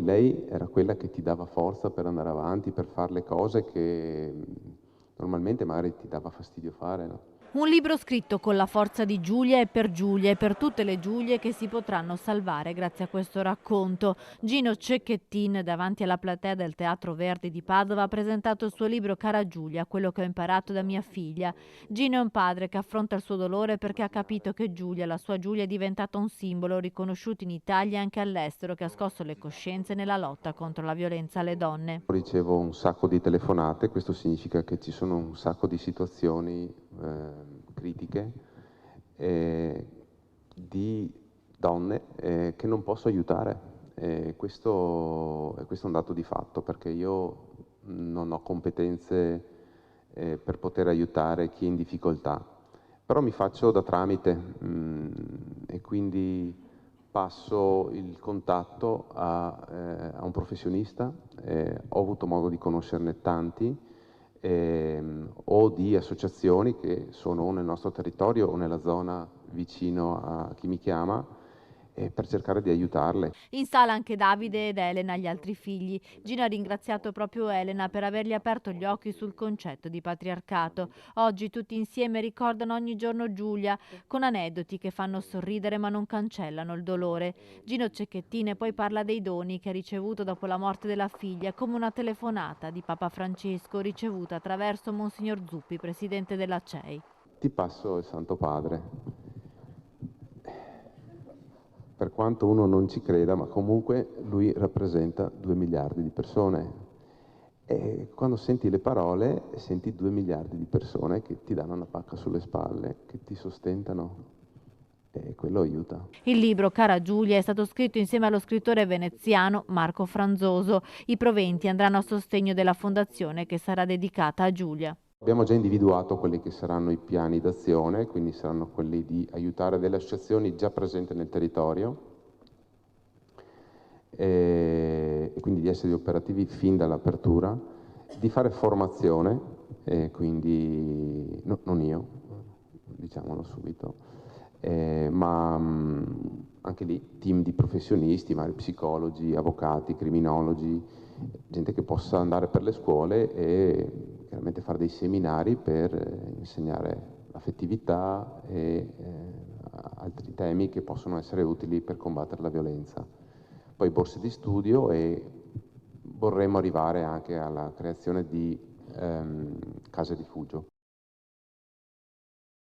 poi lei era quella che ti dava forza per andare avanti, per fare le cose che normalmente magari ti dava fastidio fare, no? Un libro scritto con la forza di Giulia e per tutte le Giulie che si potranno salvare grazie a questo racconto. Gino Cecchettin, davanti alla platea del Teatro Verdi di Padova, ha presentato il suo libro Cara Giulia, quello che ho imparato da mia figlia. Gino è un padre che affronta il suo dolore perché ha capito che Giulia, la sua Giulia, è diventata un simbolo riconosciuto in Italia e anche all'estero, che ha scosso le coscienze nella lotta contro la violenza alle donne. Ricevo un sacco di telefonate, questo significa che ci sono un sacco di situazioni critiche di donne che non posso aiutare. Questo è un dato di fatto, perché io non ho competenze per poter aiutare chi è in difficoltà, però mi faccio da tramite e quindi passo il contatto a un professionista. Ho avuto modo di conoscerne tanti, o di associazioni che sono o nel nostro territorio o nella zona vicino a chi mi chiama, per cercare di aiutarle. In sala anche Davide ed Elena, gli altri figli. Gino ha ringraziato proprio Elena per avergli aperto gli occhi sul concetto di patriarcato. Oggi tutti insieme ricordano ogni giorno Giulia, con aneddoti che fanno sorridere ma non cancellano il dolore. Gino Cecchettine poi parla dei doni che ha ricevuto dopo la morte della figlia, come una telefonata di Papa Francesco ricevuta attraverso Monsignor Zuppi, presidente della CEI. Ti passo il Santo Padre. Per quanto uno non ci creda, ma comunque lui rappresenta 2 miliardi di persone. E quando senti le parole, senti 2 miliardi di persone che ti danno una pacca sulle spalle, che ti sostentano, e quello aiuta. Il libro Cara Giulia è stato scritto insieme allo scrittore veneziano Marco Franzoso. I proventi andranno a sostegno della fondazione che sarà dedicata a Giulia. Abbiamo già individuato quelli che saranno i piani d'azione, quindi saranno quelli di aiutare delle associazioni già presenti nel territorio, e quindi di essere operativi fin dall'apertura, di fare formazione, quindi non io, diciamolo subito, ma anche lì team di professionisti, magari psicologi, avvocati, criminologi, gente che possa andare per le scuole e chiaramente fare dei seminari per insegnare l'affettività e altri temi che possono essere utili per combattere la violenza. Poi borse di studio, e vorremmo arrivare anche alla creazione di case rifugio.